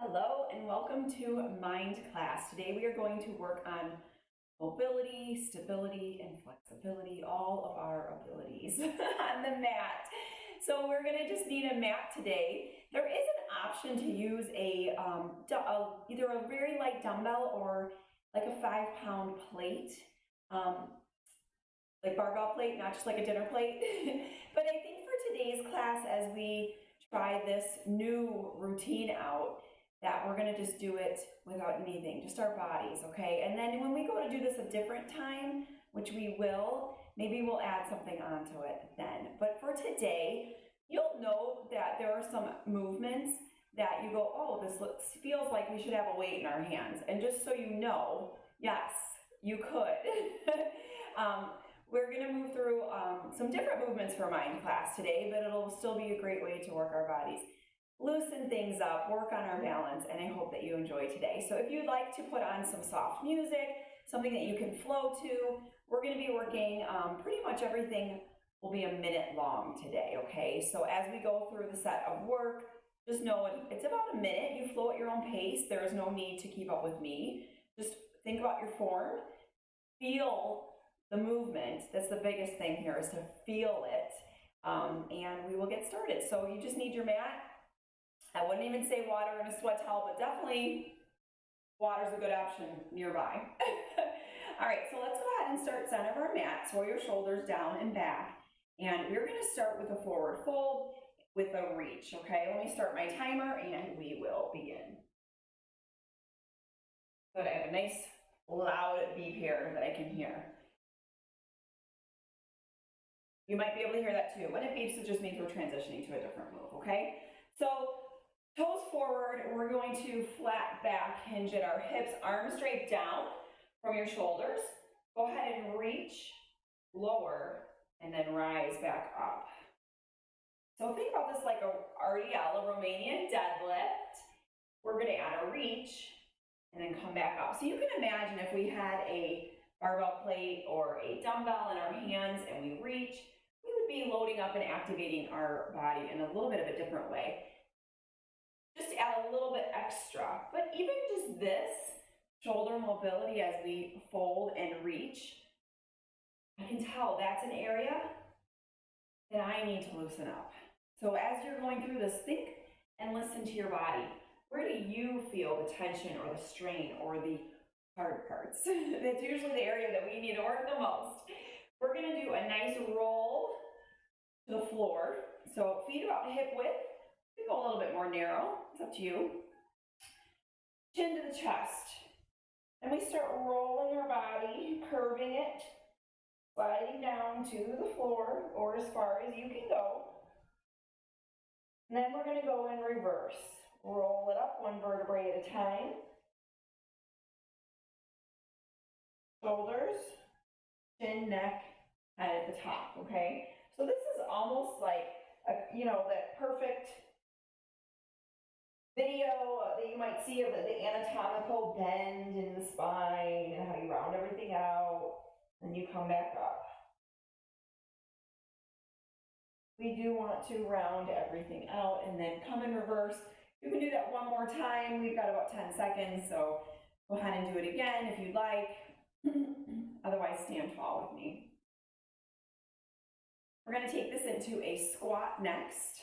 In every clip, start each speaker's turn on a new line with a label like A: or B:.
A: Hello and welcome to Mind class. Today we are going to work on mobility, stability, and flexibility, all of our abilities on the mat. So we're going to just need a mat today. There is an option to use either a very light dumbbell or like a 5-pound plate, like barbell plate, not just like a dinner plate. But I think for today's class, as we try this new routine out, that we're gonna just do it without anything, just our bodies, okay? And then when we go to do this a different time, which we will, maybe we'll add something onto it then. But for today, you'll note that there are some movements that you go, oh, feels like we should have a weight in our hands. And just so you know, yes, you could. We're gonna move through some different movements for Mind class today, but it'll still be a great way to work our bodies. Loosen things up, work on our balance, and I hope that you enjoy today. So if you'd like to put on some soft music, something that you can flow to, we're gonna be working, pretty much everything will be a minute long today, okay? So as we go through the set of work, just know it's about a minute. You flow at your own pace. There is no need to keep up with me. Just think about your form, feel the movement. That's the biggest thing here, is to feel it, and we will get started. So you just need your mat. I wouldn't even say water and a sweat towel, but definitely water's a good option nearby. All right, so let's go ahead and start center of our mat. So your shoulders down and back. And we're gonna start with a forward fold with a reach, okay? Let me start my timer and we will begin. Good, I have a nice loud beep here that I can hear. You might be able to hear that too. When it beeps, it just means we're transitioning to a different move, okay? So toes forward, we're going to flat back hinge at our hips, arms straight down from your shoulders. Go ahead and reach, lower, and then rise back up. So think about this like a RDL, a Romanian deadlift. We're gonna add a reach and then come back up. So you can imagine if we had a barbell plate or a dumbbell in our hands and we reach, we would be loading up and activating our body in a little bit of a different way. Just to add a little bit extra, but even just this shoulder mobility as we fold and reach, I can tell that's an area that I need to loosen up. So as you're going through this, think and listen to your body. Where do you feel the tension or the strain or the hard parts? That's usually the area that we need to work the most. We're gonna do a nice roll to the floor. So feet about hip width. We go a little bit more narrow, it's up to you. Chin to the chest. And we start rolling our body, curving it, sliding down to the floor or as far as you can go. And then we're gonna go in reverse. Roll it up one vertebrae at a time. Shoulders, chin, neck, head at the top, okay? So this is almost like, that perfect video that you might see of the anatomical bend in the spine and how you round everything out and you come back up. We do want to round everything out and then come in reverse. You can do that one more time. We've got about 10 seconds, so go ahead and do it again if you'd like. Otherwise, stand tall with me. We're going to take this into a squat next.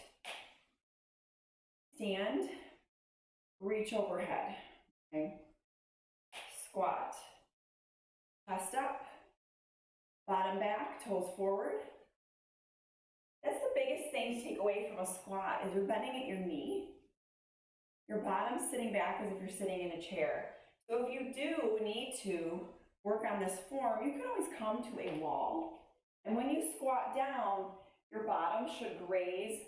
A: Stand, reach overhead, okay? Squat, chest up, bottom back, toes forward. That's the biggest thing to take away from a squat is you're bending at your knee. Your bottom's sitting back as if you're sitting in a chair. So if you do need to work on this form, you can always come to a wall. And when you squat down, your bottom should graze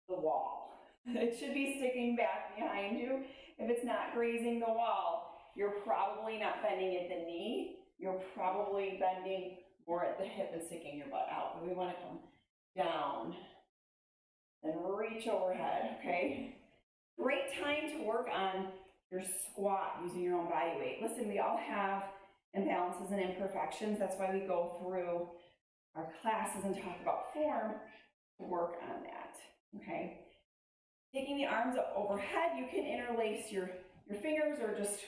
A: the wall. It should be sticking back behind you. If it's not grazing the wall, you're probably not bending at the knee. You're probably bending more at the hip and sticking your butt out. But we want to come down and reach overhead, okay? Great time to work on your squat using your own body weight. Listen, we all have imbalances and imperfections. That's why we go through our classes and talk about form to work on that, okay? Taking the arms up overhead, you can interlace your your fingers or just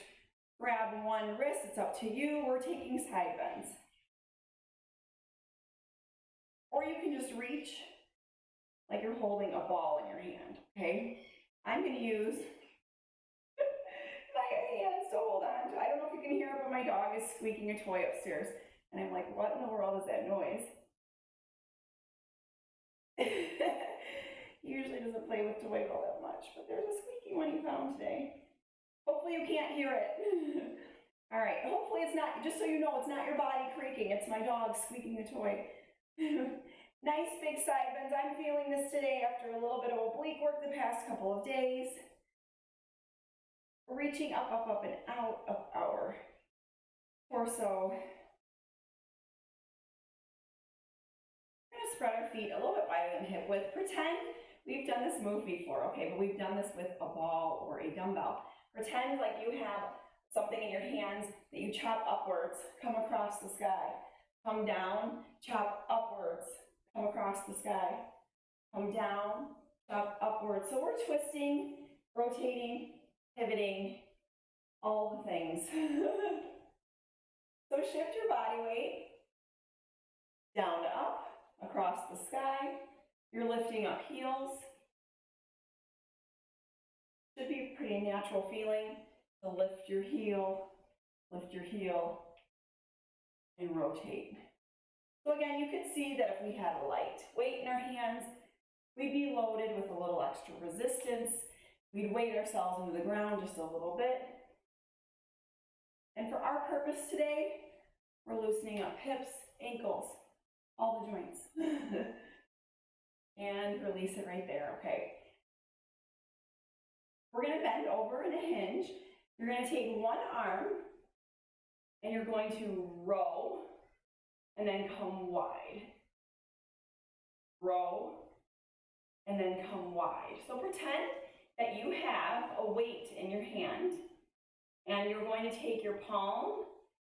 A: grab one wrist, it's up to you. We're taking side bends. Or you can just reach like you're holding a ball in your hand, okay? I'm gonna use my hands to hold on to. I don't know if you can hear it, but my dog is squeaking a toy upstairs. And I'm like, what in the world is that noise? He usually doesn't play with toys all that much, but there's a squeaky one he found today. Hopefully you can't hear it. All right, hopefully it's not, just so you know, it's not your body creaking, it's my dog squeaking a toy. Nice big side bends. I'm feeling this today after a little bit of oblique work the past couple of days. Reaching up, up, up, and out of our torso. We're gonna spread our feet a little bit wider than hip width. Pretend we've done this move before, okay, but we've done this with a ball or a dumbbell. Pretend like you have something in your hands that you chop upwards, come across the sky. Come down, chop upwards, come across the sky. Come down, chop upwards. So we're twisting, rotating, pivoting, all the things. So shift your body weight down to up, across the sky. You're lifting up heels. Should be a pretty natural feeling to lift your heel, and rotate. So again, you could see that if we had a light weight in our hands, we'd be loaded with a little extra resistance. We'd weight ourselves into the ground just a little bit. And for our purpose today, we're loosening up hips, ankles, all the joints. And release it right there, okay. We're gonna bend over in a hinge. You're gonna take one arm and you're going to row and then come wide. Row and then come wide. So pretend that you have a weight in your hand and you're going to take your palm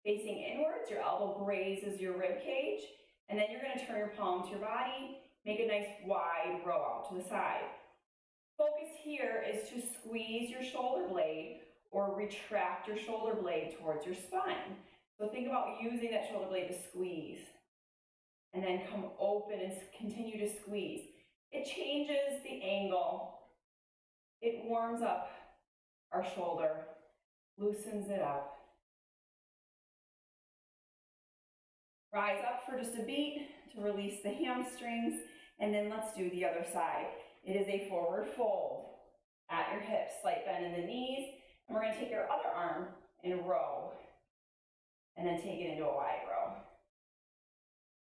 A: facing inwards, your elbow grazes your rib cage, and then you're going to turn your palm to your body, make a nice wide row out to the side. Focus here is to squeeze your shoulder blade or retract your shoulder blade towards your spine. So think about using that shoulder blade to squeeze and then come open and continue to squeeze. It changes the angle. It warms up our shoulder, loosens it up. Rise up for just a beat to release the hamstrings, and then let's do the other side. It is a forward fold at your hips, slight bend in the knees, and we're going to take your other arm and row, and then take it into a wide row.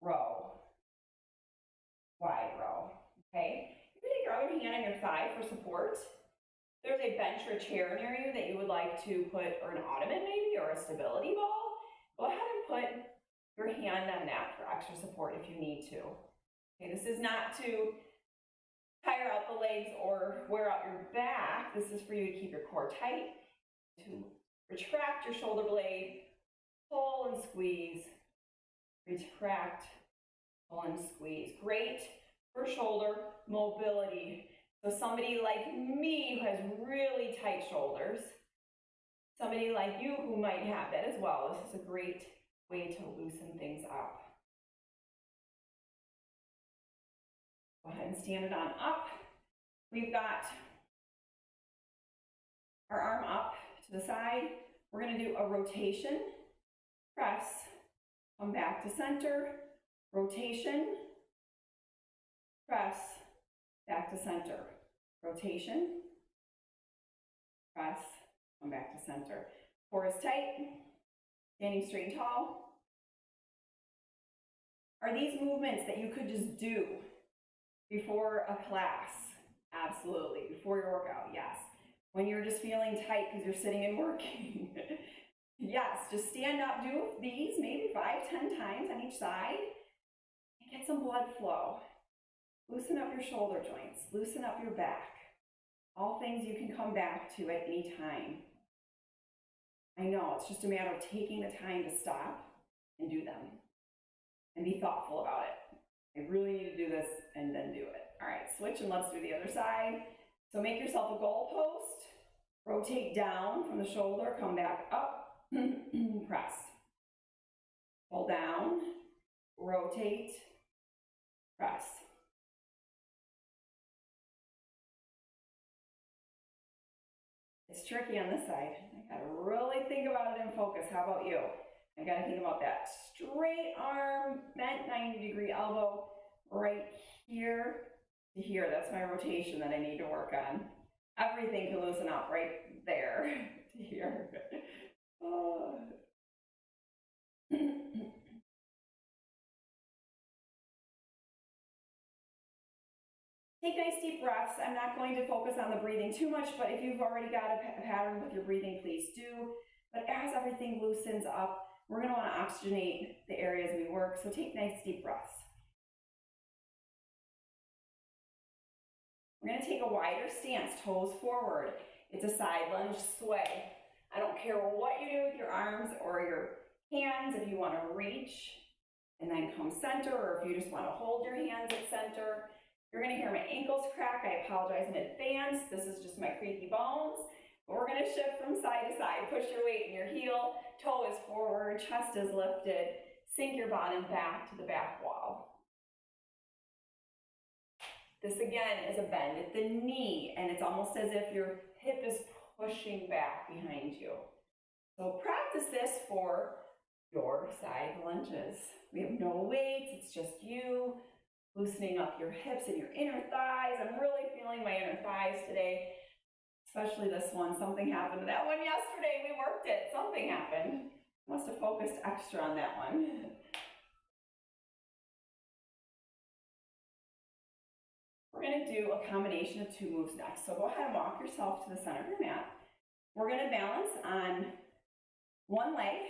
A: Row, wide row, okay? You can take your other hand on your thigh for support. There's a bench or chair near you that you would like to put, or an ottoman maybe, or a stability ball. Go ahead and put your hand on that for extra support if you need to. Okay, this is not to tire out the legs or wear out your back. This is for you to keep your core tight, to retract your shoulder blade, pull and squeeze, retract, pull and squeeze. Great for shoulder mobility. So somebody like me who has really tight shoulders, somebody like you who might have that as well, this is a great way to loosen things up. Go ahead and stand it on up. We've got our arm up to the side. We're going to do a rotation, press, come back to center, rotation, press, back to center, rotation, press, come back to center. Core is tight, standing straight and tall. Are these movements that you could just do before a class? Absolutely. Before your workout, yes. When you're just feeling tight because you're sitting and working. Yes, just stand up, do these maybe 5-10 times on each side and get some blood flow. Loosen up your shoulder joints, loosen up your back. All things you can come back to at any time. I know, it's just a matter of taking the time to stop and do them and be thoughtful about it. I really need to do this and then do it. All right, switch and let's do the other side. So make yourself a goal post Rotate down from the shoulder, come back up, press. Pull down, rotate, press. It's tricky on this side. I gotta really think about it and focus. How about you? I gotta think about that. Straight arm, bent 90-degree elbow, right here to here. That's my rotation that I need to work on. Everything can loosen up right there to here. Take nice deep breaths. I'm not going to focus on the breathing too much, but if you've already got a pattern with your breathing, please do. But as everything loosens up, we're going to want to oxygenate the areas we work, so take nice deep breaths. We're going to take a wider stance, toes forward. It's a side lunge sway. I don't care what you do with your arms or your hands, if you want to reach and then come center, or if you just want to hold your hands at center. You're going to hear my ankles crack. I apologize in advance. This is just my creaky bones. But we're going to shift from side to side. Push your weight in your heel, toe is forward, chest is lifted. Sink your bottom back to the back wall. This again is a bend at the knee, and it's almost as if your hip is pushing back behind you. So practice this for your side lunges. We have no weights, it's just you loosening up your hips and your inner thighs. I'm really feeling my inner thighs today, especially this one. Something happened to that one yesterday. We worked it. Something happened. Must have focused extra on that one. We're going to do a combination of two moves next. So go ahead and walk yourself to the center of your mat. We're going to balance on one leg,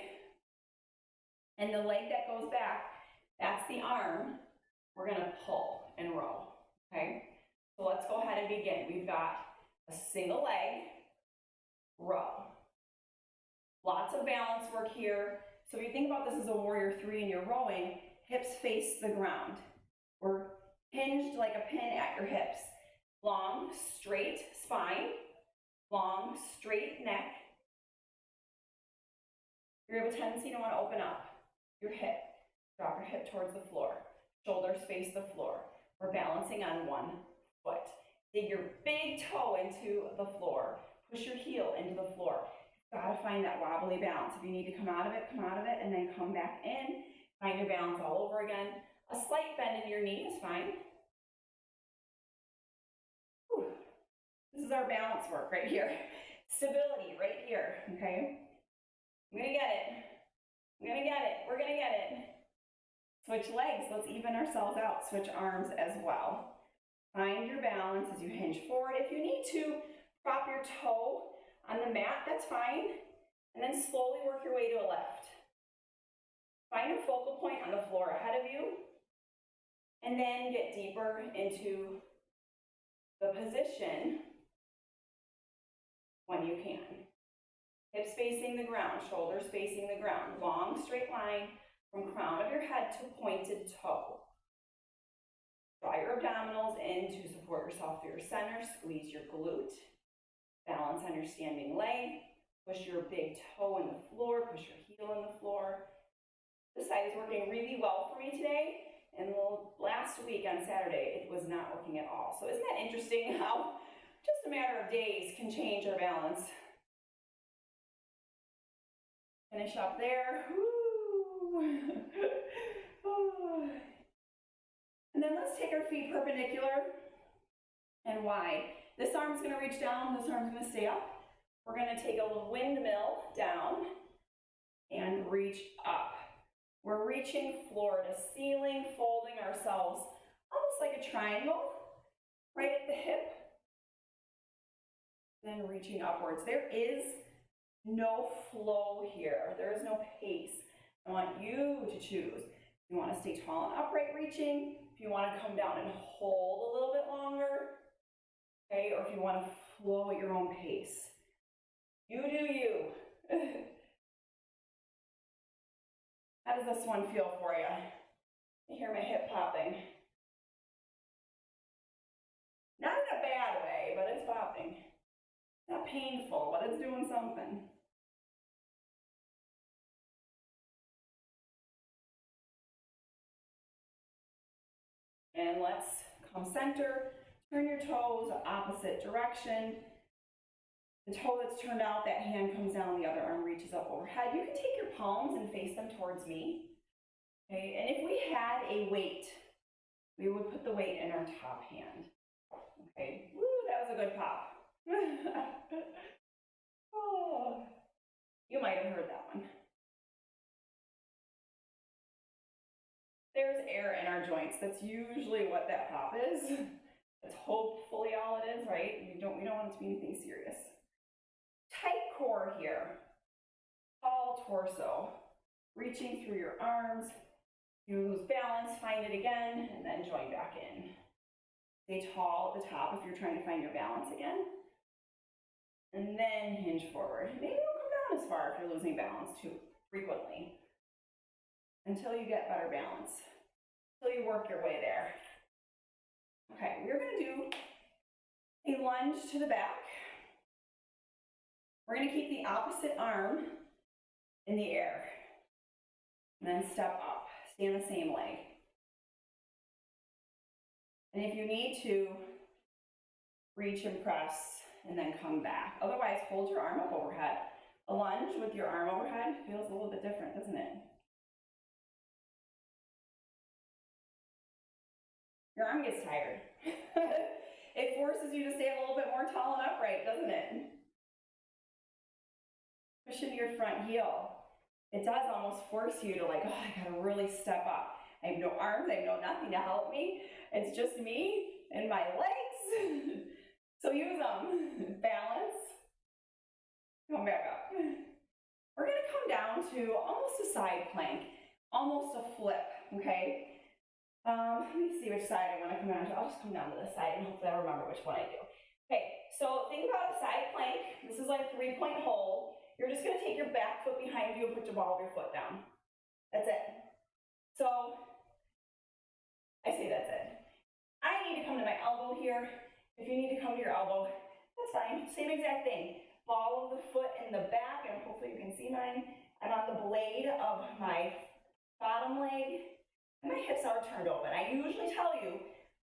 A: and the leg that goes back, that's the arm. We're going to pull and row, okay? So let's go ahead and begin. We've got a single leg, row. Lots of balance work here. So if you think about this as a warrior three and you're rowing, hips face the ground. We're hinged like a pin at your hips. Long, straight spine, long, straight neck. You have a tendency to want to open up your hip. Drop your hip towards the floor. Shoulders face the floor. We're balancing on one foot. Dig your big toe into the floor. Push your heel into the floor. You've got to find that wobbly balance. If you need to come out of it, and then come back in. Find your balance all over again. A slight bend in your knee is fine. Whew. This is our balance work right here. Stability right here, okay? I'm gonna get it. I'm gonna get it. We're gonna get it. Switch legs. Let's even ourselves out. Switch arms as well. Find your balance as you hinge forward. If you need to prop your toe on the mat, that's fine. And then slowly work your way to a left. Find a focal point on the floor ahead of you. And then get deeper into the position when you can. Hips facing the ground, shoulders facing the ground. Long straight line from crown of your head to pointed toe. Draw your abdominals in to support yourself through your center. Squeeze your glute. Balance on your standing leg. Push your big toe in the floor. Push your heel in the floor. This side is working really well for me today. And last week on Saturday, it was not working at all. So isn't that interesting how just a matter of days can change our balance? Finish up there. Woo. And then let's take our feet perpendicular and wide. This arm's going to reach down, this arm's going to stay up. We're going to take a little windmill down and reach up. We're reaching floor to ceiling, folding ourselves almost like a triangle, right at the hip. Then reaching upwards. There is no flow here. There is no pace. I want you to choose. If you want to stay tall and upright reaching, if you want to come down and hold a little bit longer, okay, or if you want to flow at your own pace. You do you. How does this one feel for you? I hear my hip popping. Not in a bad way, but it's popping. Not painful, but it's doing something. And let's come center, turn your toes opposite direction. The toe that's turned out, that hand comes down, the other arm reaches up overhead. You can take your palms and face them towards me. Okay, and if we had a weight, we would put the weight in our top hand. Okay, woo, that was a good pop. Oh, you might have heard that one. There's air in our joints. That's usually what that pop is. That's hopefully all it is, right? We don't want it to be anything serious. Tight core here. Tall torso. Reaching through your arms. You lose balance, find it again, and then join back in. Stay tall at the top if you're trying to find your balance again. And then hinge forward. Maybe don't come down as far if you're losing balance too frequently. Until you get better balance. Until you work your way there. Okay, we're going to do a lunge to the back. We're going to keep the opposite arm in the air. And then step up. Stay on the same leg. And if you need to, reach and press, and then come back. Otherwise, hold your arm up overhead. A lunge with your arm overhead feels a little bit different, doesn't it? Your arm gets tired. It forces you to stay a little bit more tall and upright, doesn't it? Push into your front heel. It does almost force you to like, oh, I gotta really step up. I have no arms, I have no nothing to help me. It's just me and my legs. So use them. Balance. Come back up. We're gonna come down to almost a side plank, almost a flip, okay? Let me see which side I want to come down to. I'll just come down to this side and hopefully I'll remember which one I do. Okay, so think about a side plank. This is like a 3-point hold. You're just going to take your back foot behind you and put your ball of your foot down. That's it. So, I say that's it. I need to come to my elbow here. If you need to come to your elbow, that's fine. Same exact thing. Ball of the foot in the back, and hopefully you can see mine. I'm on the blade of my bottom leg. My hips are turned open. I usually tell you,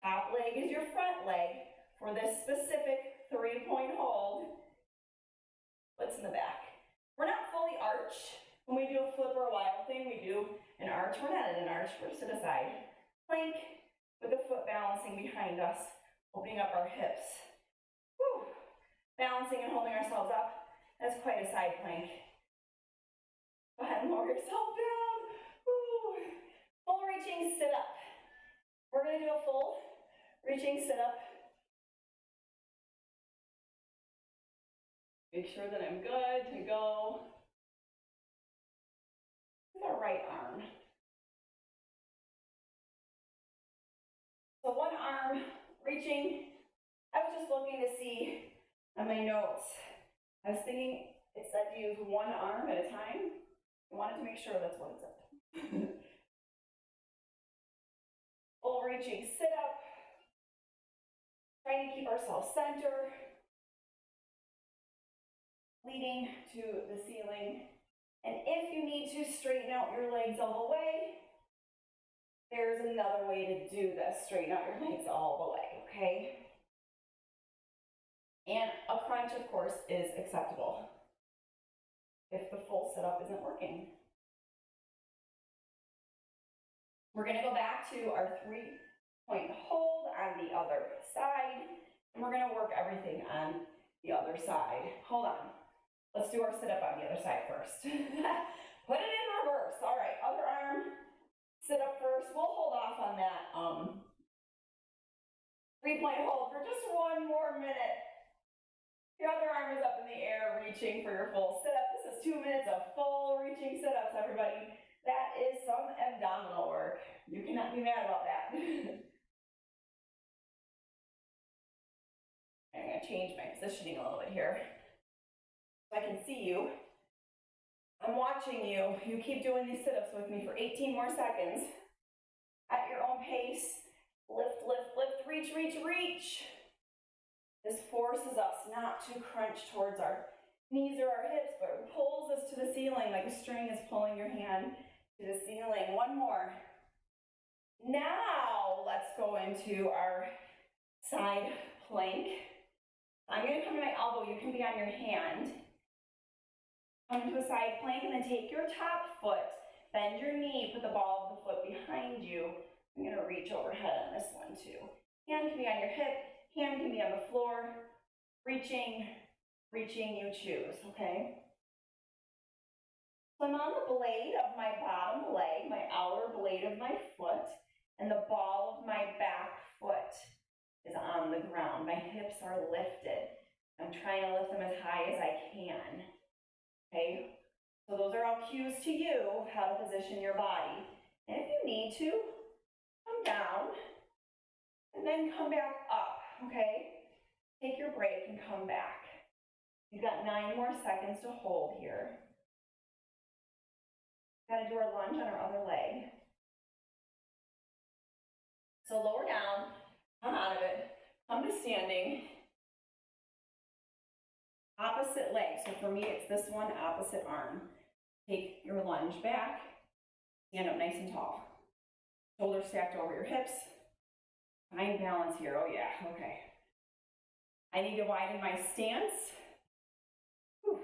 A: top leg is your front leg for this specific 3-point hold. Splits in the back. We're not fully arched. When we do a flip or a wild thing, we do an arch. We're not in an arch, we're to the side. Plank with the foot balancing behind us, opening up our hips. Whew. Balancing and holding ourselves up. That's quite a side plank. Go ahead and lower yourself down. Whew. Full reaching sit up. We're going to do a full reaching sit up. Make sure that I'm good to go. With our right arm. So one arm reaching. I was just looking to see on my notes. I was thinking it said to use one arm at a time. I wanted to make sure that's what it said. Full reaching sit up. Trying to keep ourselves centered. Leading to the ceiling. And if you need to straighten out your legs all the way, there's another way to do this. Straighten out your legs all the way, okay? And a crunch, of course, is acceptable if the full sit-up isn't working. We're going to go back to our 3-point hold on the other side, and we're going to work everything on the other side. Hold on. Let's do our sit-up on the other side first. Put it in reverse. All right, other arm, sit up first. We'll hold off on that 3-point hold for just one more minute. Your other arm is up in the air, reaching for your full sit-up. This is 2 minutes of full reaching sit-ups, everybody. That is some abdominal work. You cannot be mad about that. I'm going to change my positioning a little bit here. So I can see you. I'm watching you. You keep doing these sit-ups with me for 18 more seconds. At your own pace. Lift, lift, lift, reach, reach, reach. This forces us not to crunch towards our knees or our hips, but it pulls us to the ceiling like a string is pulling your hand to the ceiling. One more. Now let's go into our side plank. I'm going to come to my elbow. You can be on your hand. Come into a side plank and then take your top foot, bend your knee, put the ball of the foot behind you. I'm going to reach overhead on this one too. Hand can be on your hip, hand can be on the floor. Reaching, you choose, okay? So I'm on the blade of my bottom leg, my outer blade of my foot, and the ball of my back foot is on the ground. My hips are lifted. I'm trying to lift them as high as I can. Okay, so those are all cues to you of how to position your body. And if you need to, come down and then come back up, okay? Take your break and come back. You've got 9 more seconds to hold here. Got to do our lunge on our other leg. So lower down, come out of it, come to standing. Opposite leg, so for me it's this one, opposite arm. Take your lunge back, stand up nice and tall. Shoulders stacked over your hips. Find balance here, oh yeah, okay. I need to widen my stance. Whew.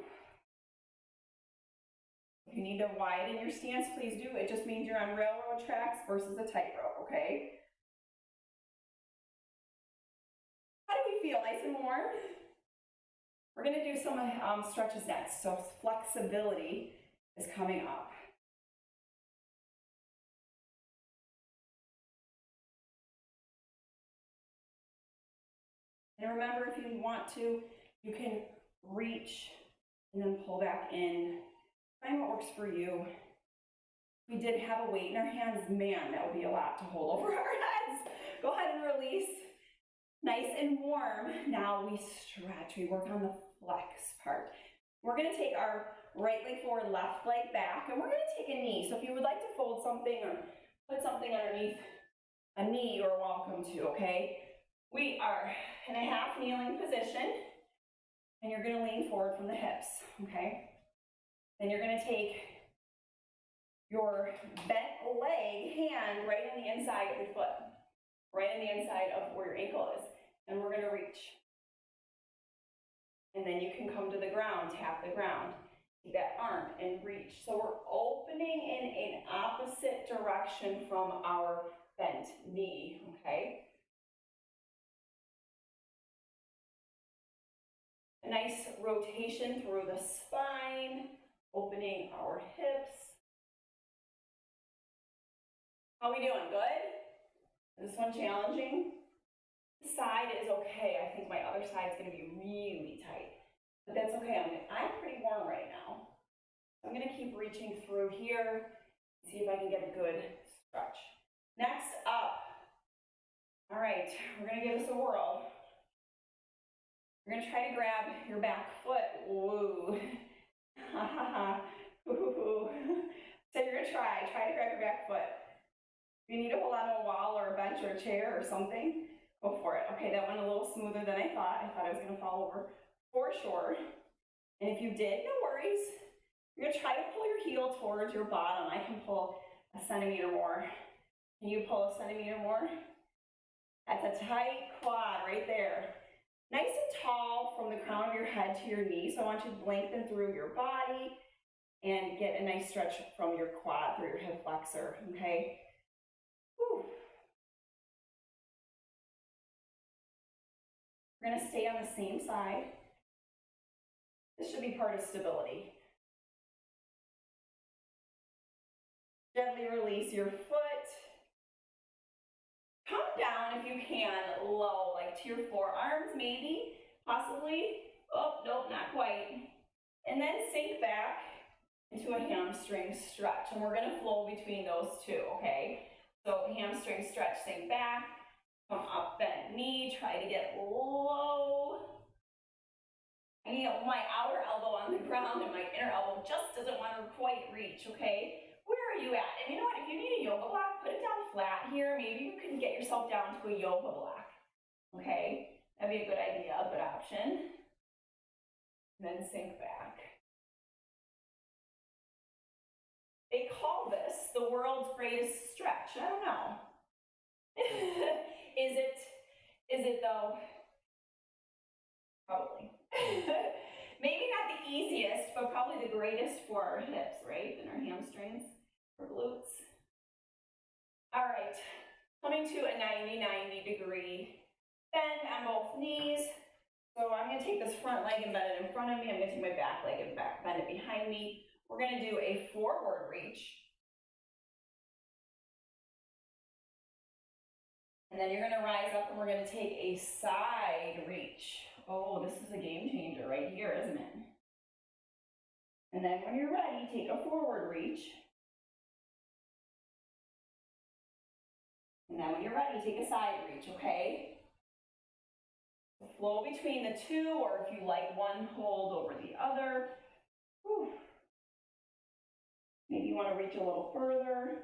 A: If you need to widen your stance, please do. It just means you're on railroad tracks versus a tightrope, okay? How do we feel? Nice and warm? We're going to do some stretches next. So flexibility is coming up. And remember, if you want to, you can reach and then pull back in. Find what works for you. If we did have a weight in our hands, man, that would be a lot to hold over our heads. Go ahead and release. Nice and warm. Now we stretch. We work on the flex part. We're going to take our right leg forward, left leg back, and we're going to take a knee. So if you would like to fold something or put something underneath a knee, you're welcome to, okay? We are in a half kneeling position, and you're going to lean forward from the hips, okay? Then you're going to take your bent leg hand right on the inside of your foot, right on the inside of where your ankle is, and we're going to reach. And then you can come to the ground, tap the ground, take that arm and reach. So we're opening in an opposite direction from our bent knee, okay? A nice rotation through the spine, opening our hips. How are we doing? Good? Is this one challenging? This side is okay. I think my other side is going to be really tight, but that's okay. I'm pretty warm right now. I'm going to keep reaching through here, see if I can get a good stretch. Next up, all right, we're going to give this a whirl. You're going to try to grab your back foot. Woo. Ha ha ha. So you're going to try to grab your back foot. If you need to hold on to a wall or a bench or a chair or something, go for it. Okay, that went a little smoother than I thought. I thought I was going to fall over for sure. And if you did, no worries. You're going to try to pull your heel towards your bottom. I can pull a centimeter more. Can you pull a centimeter more? That's a tight quad right there. Nice and tall from the crown of your head to your knee. So I want you to lengthen through your body and get a nice stretch from your quad through your hip flexor, okay? Whew. We're going to stay on the same side. This should be part of stability. Gently release your foot. Come down if you can, low, like to your forearms, maybe, possibly. Oh, nope, not quite. And then sink back into a hamstring stretch. And we're going to flow between those two, okay? So hamstring stretch, sink back, come up, bend knee, try to get low. I need my outer elbow on the ground and my inner elbow just doesn't want to quite reach, okay? Where are you at? And you know what, if you need a yoga block, put it down flat here. Maybe you can get yourself down to a yoga block, okay? That'd be a good idea, a good option. And then sink back. They call this the world's greatest stretch. I don't know. Is it though? Probably. Maybe not the easiest, but probably the greatest for our hips, right? And our hamstrings, or glutes. All right, coming to a 90 degree bend on both knees. So I'm gonna take this front leg and bend it in front of me. I'm gonna take my back leg and bend it behind me. We're gonna do a forward reach. And then you're gonna rise up and we're gonna take a side reach. Oh, this is a game changer right here, isn't it? And then when you're ready, take a forward reach. And then when you're ready, take a side reach, okay? Flow between the two, or if you like one, hold over the other. Whew. Maybe you want to reach a little further.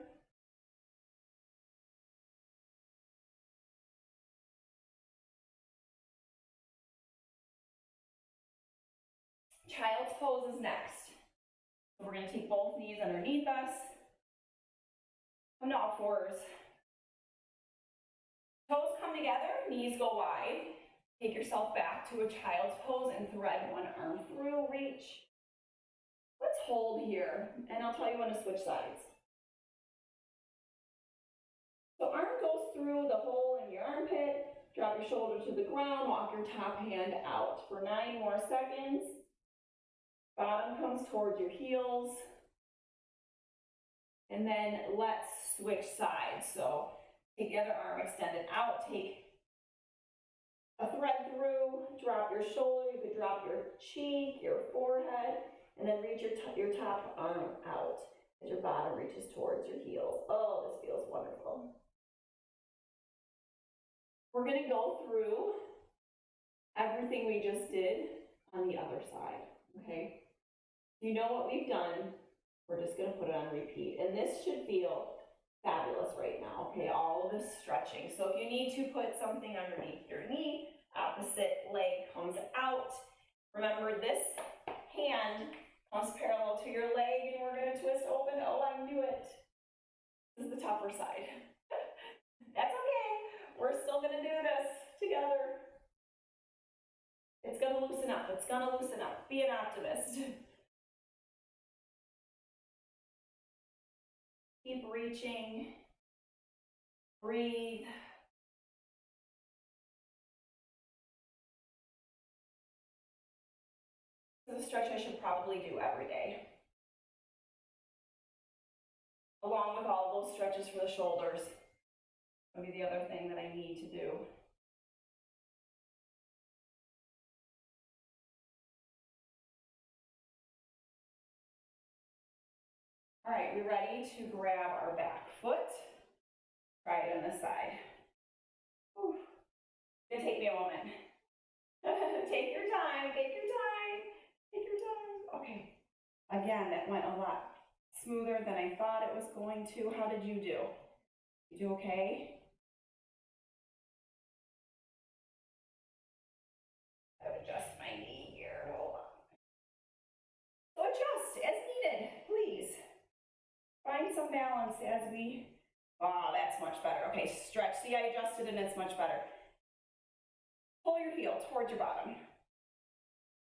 A: Child's pose is next. So we're going to take both knees underneath us. Come to all fours. Toes come together, knees go wide. Take yourself back to a child's pose and thread one arm through, reach. Let's hold here, and I'll tell you when to switch sides. So arm goes through the hole in your armpit, drop your shoulder to the ground, walk your top hand out for 9 more seconds. Bottom comes towards your heels. And then let's switch sides. So take the other arm, extend it out, take a thread through, drop your shoulder, you could drop your cheek, your forehead, and then reach your top arm out as your bottom reaches towards your heels. Oh, this feels wonderful. We're gonna go through everything we just did on the other side, okay? You know what we've done, we're just gonna put it on repeat. And this should feel fabulous right now, okay? All of this stretching. So if you need to put something underneath your knee, opposite leg comes out. Remember, this hand comes parallel to your leg and we're gonna twist open. Oh, I can do it. This is the tougher side. That's okay. We're still gonna do this together. It's gonna loosen up. It's gonna loosen up. Be an optimist. Keep reaching. Breathe. This is a stretch I should probably do every day, along with all those stretches for the shoulders. That'll be the other thing that I need to do. All right, we're ready to grab our back foot. Try it on this side. Whew. It's gonna take me a moment. Take your time, take your time, take your time. Okay, again, that went a lot smoother than I thought it was going to. How did you do? You do okay? I would adjust my knee here, hold on. So adjust as needed, please. Find some balance as we, oh, that's much better. Okay, stretch, see I adjusted and it's much better. Pull your heel towards your bottom.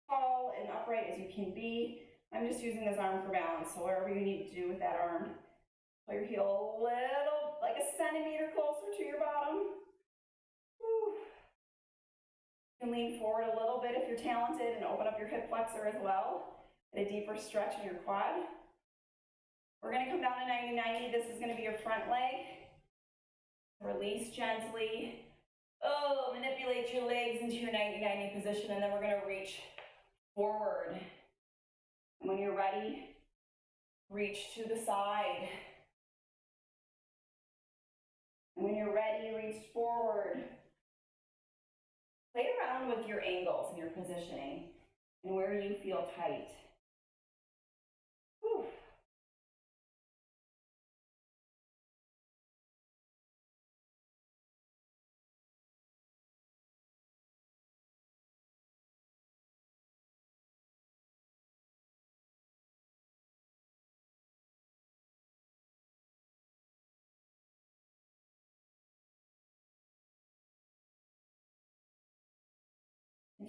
A: Tall and upright as you can be. I'm just using this arm for balance, so whatever you need to do with that arm. Pull your heel a little, like a centimeter closer to your bottom. Whew. You can lean forward a little bit if you're talented and open up your hip flexor as well. Get a deeper stretch in your quad. We're gonna come down to 90-90. This is gonna be your front leg. Release gently. Oh, manipulate your legs into your 90-90 position, and then we're gonna reach forward. And when you're ready, reach to the side. And when you're ready, reach forward. Play around with your angles and your positioning and where you feel tight. Whew.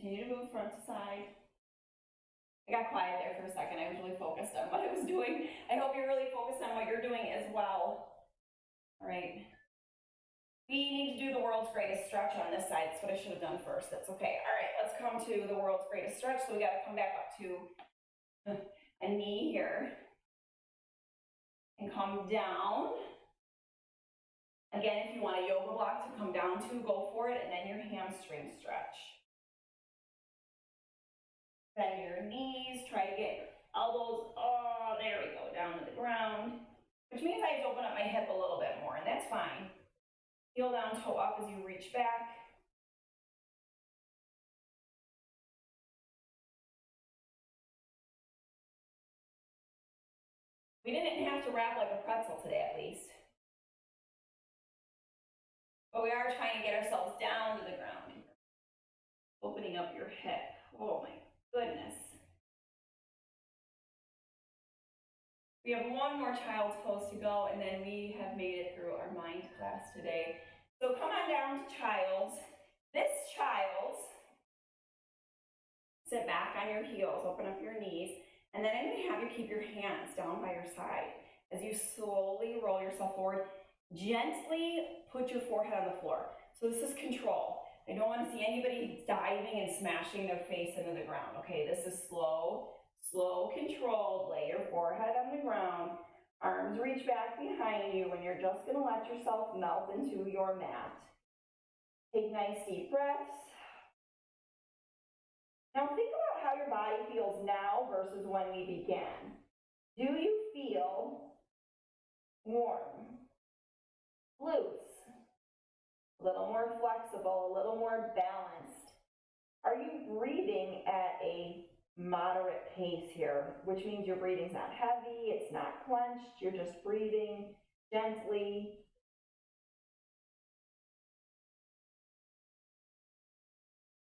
A: Continue to move front to side. I got quiet there for a second. I was really focused on what I was doing. I hope you're really focused on what you're doing as well. All right. We need to do the world's greatest stretch on this side. That's what I should have done first. That's okay. All right, let's come to the world's greatest stretch. So we got to come back up to a knee here and come down. Again, if you want a yoga block to come down to, go for it, and then your hamstring stretch. Bend your knees, try to get your elbows, oh, there we go, down to the ground, which means I have to open up my hip a little bit more, and that's fine. Heel down, toe up as you reach back. We didn't have to wrap like a pretzel today, at least. But we are trying to get ourselves down to the ground. Opening up your hip. Oh my goodness. We have one more child's pose to go, and then we have made it through our mind class today. So come on down to child's. This child's, sit back on your heels, open up your knees, and then I'm going to have you keep your hands down by your side. As you slowly roll yourself forward, gently put your forehead on the floor. So this is control. I don't want to see anybody diving and smashing their face into the ground, okay? This is slow, controlled. Lay your forehead on the ground. Arms reach back behind you, and you're just going to let yourself melt into your mat. Take nice deep breaths. Now think about how your body feels now versus when we began. Do you feel warm, loose, a little more flexible, a little more balanced? Are you breathing at a moderate pace here, which means your breathing's not heavy, it's not clenched, you're just breathing gently.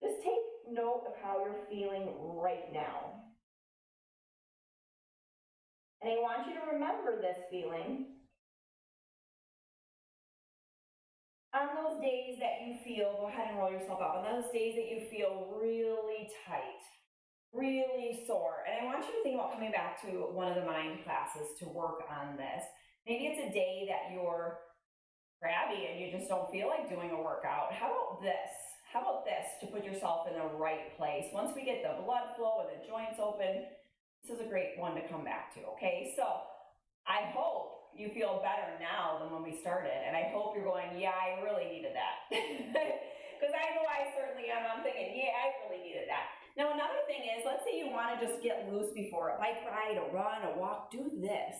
A: Just take note of how you're feeling right now. And I want you to remember this feeling on those days that you feel, go ahead and roll yourself up, on those days that you feel really tight, really sore. And I want you to think about coming back to one of the mind classes to work on this. Maybe it's a day that you're crabby and you just don't feel like doing a workout. How about this? How about this to put yourself in the right place? Once we get the blood flow and the joints open, this is a great one to come back to, okay? So I hope you feel better now than when we started. And I hope you're going, yeah, I really needed that. Because I know I certainly am. I'm thinking, yeah, I really needed that. Now, another thing is, let's say you want to just get loose before a bike ride, a run, a walk, do this.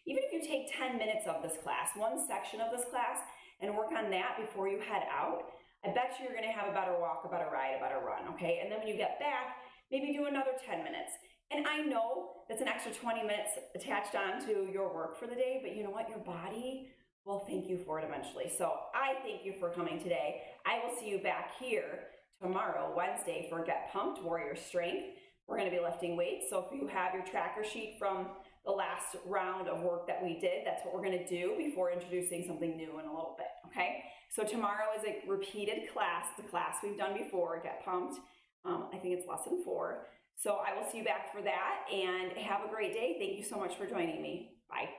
A: Even if you take 10 minutes of this class, one section of this class, and work on that before you head out, I bet you're going to have a better walk, a better ride, a better run, okay? And then when you get back, maybe do another 10 minutes. And I know that's an extra 20 minutes attached on to your work for the day, but you know what? Your body will thank you for it eventually. So I thank you for coming today. I will see you back here tomorrow, Wednesday, for Get Pumped Warrior Strength. We're going to be lifting weights. So if you have your tracker sheet from the last round of work that we did, that's what we're going to do before introducing something new in a little bit, okay? So tomorrow is a repeated class, the class we've done before, Get Pumped. I think it's lesson 4. So I will see you back for that, and have a great day. Thank you so much for joining me. Bye.